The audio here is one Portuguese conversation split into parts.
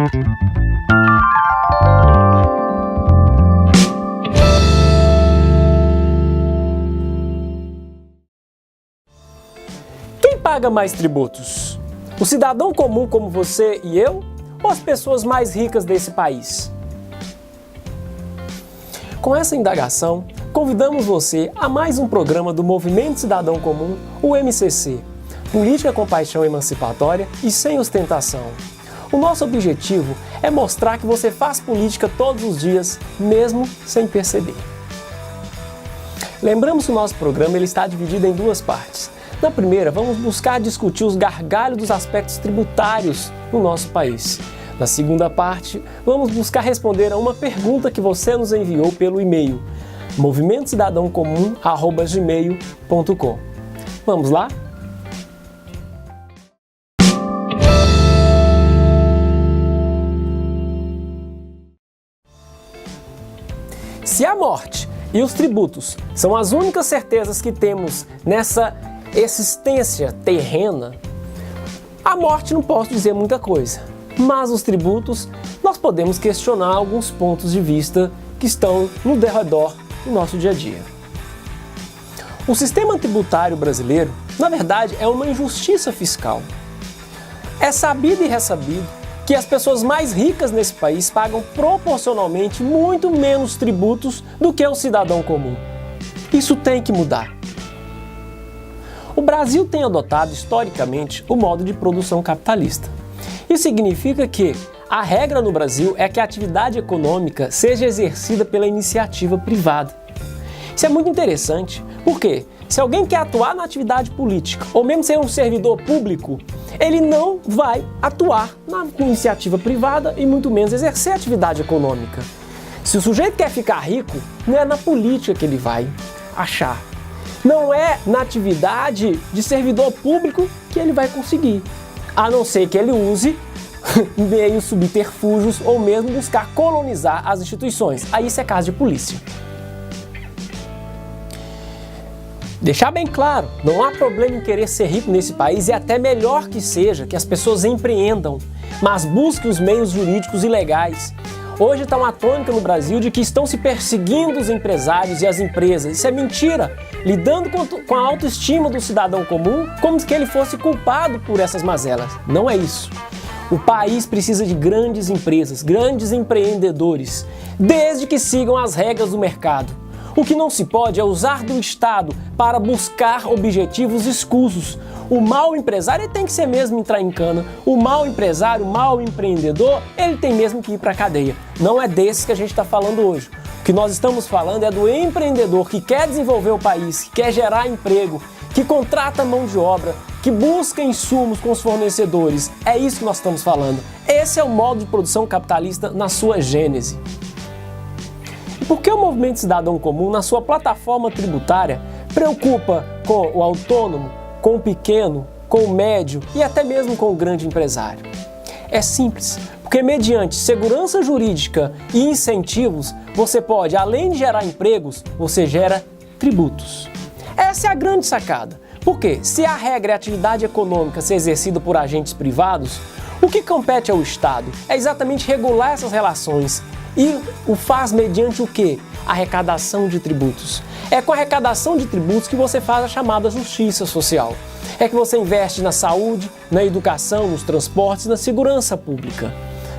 Quem paga mais tributos? O cidadão comum como você e eu? Ou as pessoas mais ricas desse país? Com essa indagação, convidamos você a mais um programa do Movimento Cidadão Comum, o MCC, Política com Paixão Emancipatória e Sem Ostentação. O nosso objetivo é mostrar que você faz política todos os dias, mesmo sem perceber. Lembramos que o nosso programa ele está dividido em duas partes. Na primeira, vamos buscar discutir os gargalhos dos aspectos tributários no nosso país. Na segunda parte, vamos buscar responder a uma pergunta que você nos enviou pelo e-mail movimentocidadãocomum@gmail.com. Vamos lá? Se a morte e os tributos são as únicas certezas que temos nessa existência terrena, a morte não posso dizer muita coisa, mas os tributos nós podemos questionar alguns pontos de vista que estão no derredor do nosso dia a dia. O sistema tributário brasileiro, na verdade, é uma injustiça fiscal. É sabido e ressabido que as pessoas mais ricas nesse país pagam proporcionalmente muito menos tributos do que o cidadão comum. Isso tem que mudar. O Brasil tem adotado historicamente o modo de produção capitalista. Isso significa que a regra no Brasil é que a atividade econômica seja exercida pela iniciativa privada. Isso é muito interessante, porque se alguém quer atuar na atividade política, ou mesmo ser um servidor público, ele não vai atuar na iniciativa privada e muito menos exercer atividade econômica. Se o sujeito quer ficar rico, não é na política que ele vai achar. Não é na atividade de servidor público que ele vai conseguir, a não ser que ele use meios subterfúgios ou mesmo buscar colonizar as instituições. Aí isso é caso de polícia. Deixar bem claro, não há problema em querer ser rico nesse país e até melhor que seja que as pessoas empreendam, mas busquem os meios jurídicos e legais. Hoje está uma tônica no Brasil de que estão se perseguindo os empresários e as empresas. Isso é mentira, lidando com a autoestima do cidadão comum como se ele fosse culpado por essas mazelas. Não é isso. O país precisa de grandes empresas, grandes empreendedores, desde que sigam as regras do mercado. O que não se pode é usar do Estado para buscar objetivos escusos. O mau empresário ele tem que ser mesmo entrar em cana. O mau empresário, o mau empreendedor, ele tem mesmo que ir para a cadeia. Não é desses que a gente está falando hoje. O que nós estamos falando é do empreendedor que quer desenvolver o país, que quer gerar emprego, que contrata mão de obra, que busca insumos com os fornecedores. É isso que nós estamos falando. Esse é o modo de produção capitalista na sua gênese. E por que o Movimento Cidadão Comum, na sua plataforma tributária, preocupa com o autônomo, com o pequeno, com o médio e até mesmo com o grande empresário? É simples, porque mediante segurança jurídica e incentivos, você pode, além de gerar empregos, você gera tributos. Essa é a grande sacada. Porque se a regra é a atividade econômica ser exercida por agentes privados, o que compete ao Estado é exatamente regular essas relações. E o faz mediante o quê? Arrecadação de tributos. É com a arrecadação de tributos que você faz a chamada justiça social. É que você investe na saúde, na educação, nos transportes, na segurança pública.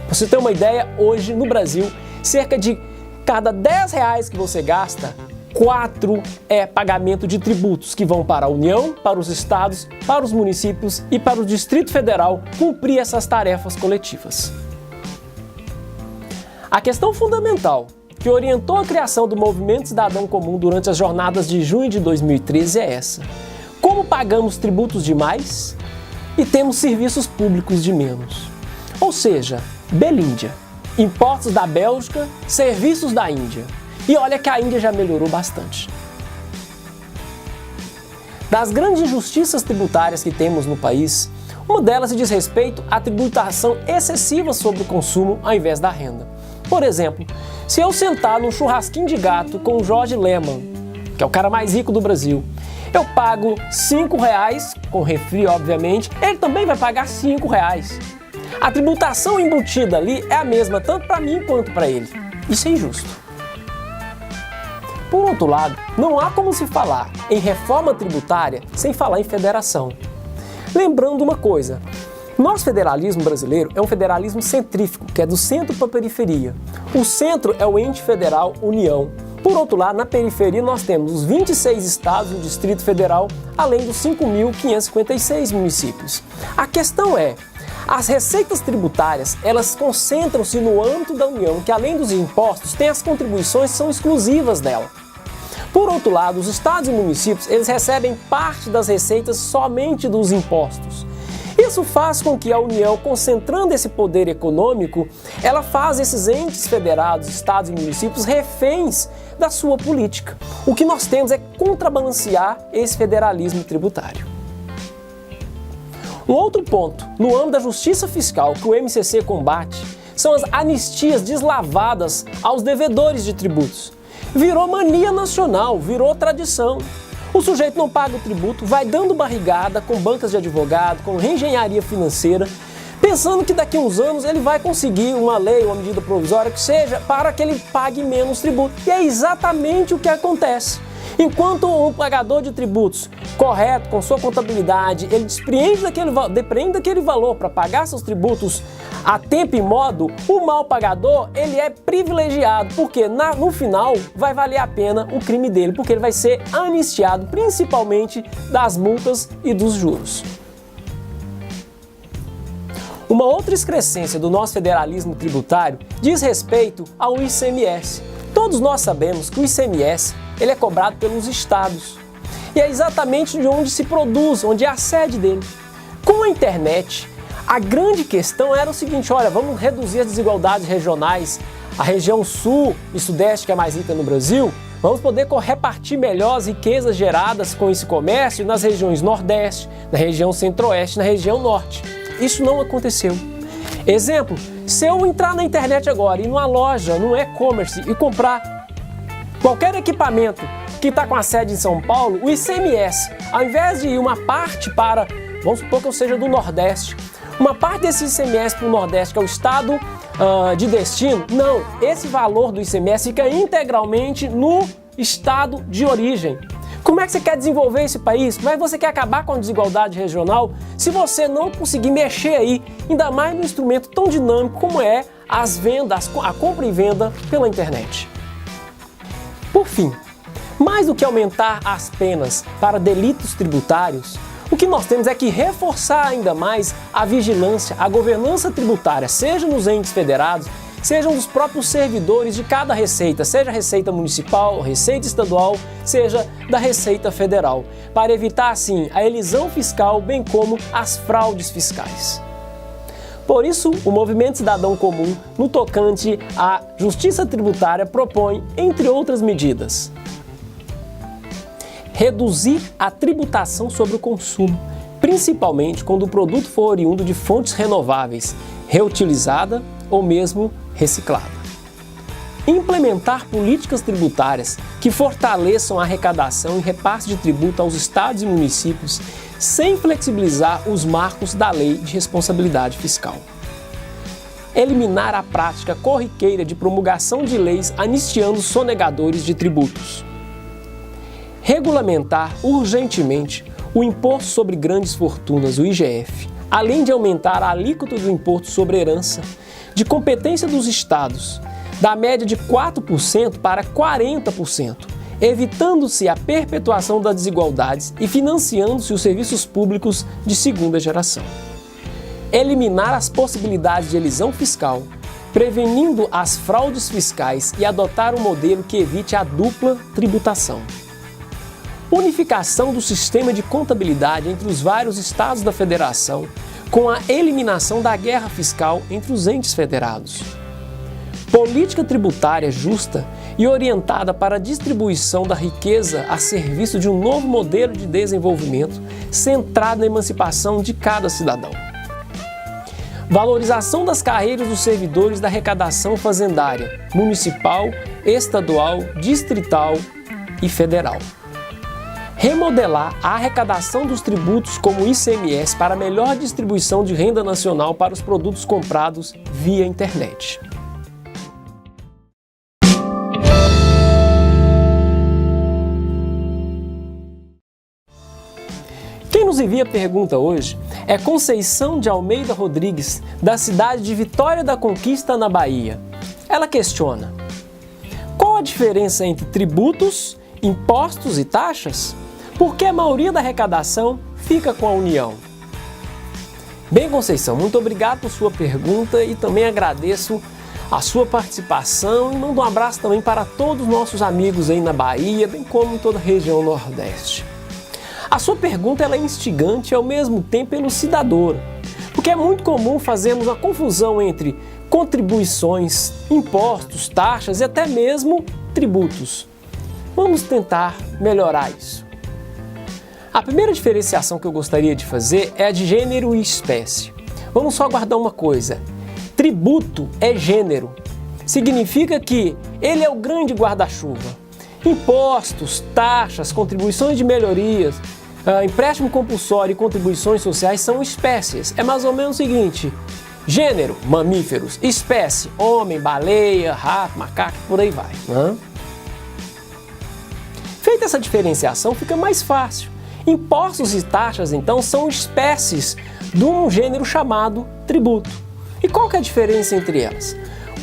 Pra você ter uma ideia, hoje no Brasil, cerca de cada R$10 que você gasta, 4 é pagamento de tributos que vão para a União, para os estados, para os municípios e para o Distrito Federal cumprir essas tarefas coletivas. A questão fundamental que orientou a criação do Movimento Cidadão Comum durante as jornadas de junho de 2013 é essa: como pagamos tributos demais e temos serviços públicos de menos? Ou seja, Belíndia, impostos da Bélgica, serviços da Índia. E olha que a Índia já melhorou bastante. Das grandes injustiças tributárias que temos no país, uma delas diz respeito à tributação excessiva sobre o consumo ao invés da renda. Por exemplo, se eu sentar num churrasquinho de gato com o Jorge Lehmann, que é o cara mais rico do Brasil, eu pago R$5, com refri obviamente, ele também vai pagar R$5. A tributação embutida ali é a mesma tanto para mim quanto para ele. Isso é injusto. Por outro lado, não há como se falar em reforma tributária sem falar em federação. Lembrando uma coisa, nosso federalismo brasileiro é um federalismo centrífugo, que é do centro para a periferia. O centro é o ente federal União. Por outro lado, na periferia nós temos os 26 estados do Distrito Federal, além dos 5.556 municípios. A questão é, as receitas tributárias, elas concentram-se no âmbito da União, que além dos impostos, tem as contribuições que são exclusivas dela. Por outro lado, os estados e municípios, eles recebem parte das receitas somente dos impostos. Isso faz com que a União, concentrando esse poder econômico, ela faz esses entes federados, estados e municípios, reféns da sua política. O que nós temos é contrabalancear esse federalismo tributário. Um outro ponto, no âmbito da justiça fiscal que o MCC combate, são as anistias deslavadas aos devedores de tributos. Virou mania nacional, virou tradição. O sujeito não paga o tributo, vai dando barrigada com bancas de advogado, com reengenharia financeira, pensando que daqui a uns anos ele vai conseguir uma lei, uma medida provisória que seja para que ele pague menos tributo. E é exatamente o que acontece. Enquanto um pagador de tributos correto, com sua contabilidade, ele depreende daquele valor para pagar seus tributos a tempo e modo, o mal pagador ele é privilegiado, porque no final vai valer a pena o crime dele, porque ele vai ser anistiado principalmente das multas e dos juros. Uma outra excrescência do nosso federalismo tributário diz respeito ao ICMS. Todos nós sabemos que o ICMS ele é cobrado pelos estados. E é exatamente de onde se produz, onde é a sede dele. Com a internet, a grande questão era o seguinte, olha, vamos reduzir as desigualdades regionais. A região sul e sudeste, que é mais rica no Brasil, vamos poder repartir melhor as riquezas geradas com esse comércio nas regiões nordeste, na região centro-oeste, na região norte. Isso não aconteceu. Exemplo, se eu entrar na internet agora, ir numa loja, no e-commerce e comprar qualquer equipamento que está com a sede em São Paulo, o ICMS, ao invés de ir uma parte para, vamos supor que eu seja do Nordeste, uma parte desse ICMS para o Nordeste, que é o estado de destino, não, esse valor do ICMS fica integralmente no estado de origem. Como é que você quer desenvolver esse país? Como é que você quer acabar com a desigualdade regional se você não conseguir mexer aí, ainda mais num instrumento tão dinâmico como é as vendas, a compra e venda pela internet? Por fim, mais do que aumentar as penas para delitos tributários, o que nós temos é que reforçar ainda mais a vigilância, a governança tributária, seja nos entes federados, sejam dos próprios servidores de cada receita, seja a receita municipal, receita estadual, seja da receita federal, para evitar assim a elisão fiscal, bem como as fraudes fiscais. Por isso, o Movimento Cidadão Comum, no tocante à justiça tributária, propõe, entre outras medidas, reduzir a tributação sobre o consumo, principalmente quando o produto for oriundo de fontes renováveis, reutilizada ou mesmo reciclada. Implementar políticas tributárias que fortaleçam a arrecadação e repasse de tributo aos estados e municípios sem flexibilizar os marcos da Lei de Responsabilidade Fiscal. Eliminar a prática corriqueira de promulgação de leis anistiando sonegadores de tributos. Regulamentar urgentemente o Imposto sobre Grandes Fortunas, o IGF, além de aumentar a alíquota do Imposto sobre Herança, de competência dos estados, da média de 4% para 40%, evitando-se a perpetuação das desigualdades e financiando-se os serviços públicos de segunda geração. Eliminar as possibilidades de elisão fiscal, prevenindo as fraudes fiscais e adotar um modelo que evite a dupla tributação. Unificação do sistema de contabilidade entre os vários estados da federação, com a eliminação da guerra fiscal entre os entes federados. Política tributária justa e orientada para a distribuição da riqueza a serviço de um novo modelo de desenvolvimento centrado na emancipação de cada cidadão. Valorização das carreiras dos servidores da arrecadação fazendária, municipal, estadual, distrital e federal. remodelar a arrecadação dos tributos como o ICMS para melhor distribuição de renda nacional para os produtos comprados via internet. Quem nos envia a pergunta hoje é Conceição de Almeida Rodrigues, da cidade de Vitória da Conquista, na Bahia. Ela questiona: qual a diferença entre tributos, impostos e taxas? Por que a maioria da arrecadação fica com a União? Bem, Conceição, muito obrigado por sua pergunta e também agradeço a sua participação e mando um abraço também para todos os nossos amigos aí na Bahia, bem como em toda a região Nordeste. A sua pergunta ela é instigante e ao mesmo tempo elucidadora, porque é muito comum fazermos a confusão entre contribuições, impostos, taxas e até mesmo tributos. Vamos tentar melhorar isso. A primeira diferenciação que eu gostaria de fazer é a de gênero e espécie. Vamos só guardar uma coisa: tributo é gênero. Significa que ele é o grande guarda-chuva. Impostos, taxas, contribuições de melhorias, empréstimo compulsório e contribuições sociais são espécies. É mais ou menos o seguinte: gênero, mamíferos; espécie, homem, baleia, rato, macaco, por aí vai, né? Feita essa diferenciação, fica mais fácil. Impostos e taxas, então, são espécies de um gênero chamado tributo. E qual que é a diferença entre elas?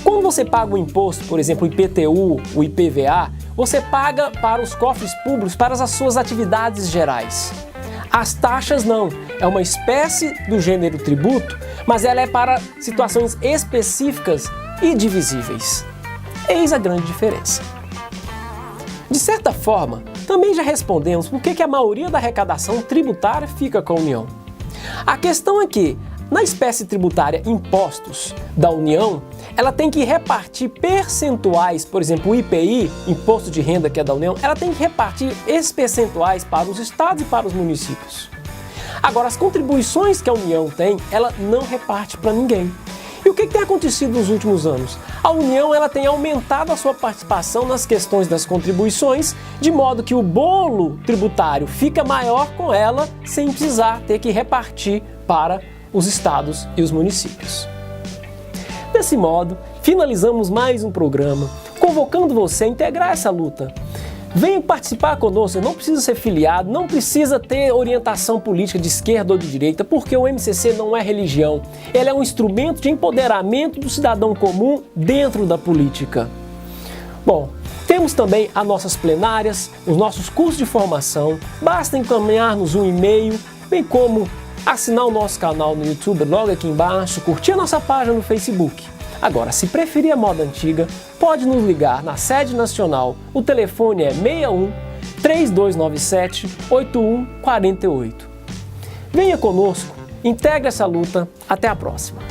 Quando você paga um imposto, por exemplo, o IPTU, o IPVA, você paga para os cofres públicos, para as suas atividades gerais. As taxas não, é uma espécie do gênero tributo, mas ela é para situações específicas e divisíveis. Eis a grande diferença. De certa forma, também já respondemos por que a maioria da arrecadação tributária fica com a União. A questão é que, na espécie tributária impostos da União, ela tem que repartir percentuais, por exemplo, o IPI, Imposto de Renda, que é da União, ela tem que repartir esses percentuais para os estados e para os municípios. Agora, as contribuições que a União tem, ela não reparte para ninguém. E o que tem acontecido nos últimos anos? A União ela tem aumentado a sua participação nas questões das contribuições, de modo que o bolo tributário fica maior com ela, sem precisar ter que repartir para os estados e os municípios. Desse modo, finalizamos mais um programa, convocando você a integrar essa luta. Venha participar conosco, não precisa ser filiado, não precisa ter orientação política de esquerda ou de direita, porque o MCC não é religião. Ele é um instrumento de empoderamento do cidadão comum dentro da política. Bom, temos também as nossas plenárias, os nossos cursos de formação, basta encaminhar-nos um e-mail, bem como assinar o nosso canal no YouTube logo aqui embaixo, curtir a nossa página no Facebook. Agora, se preferir a moda antiga, pode nos ligar na sede nacional. O telefone é 61 3297 8148. Venha conosco, integre essa luta. Até a próxima.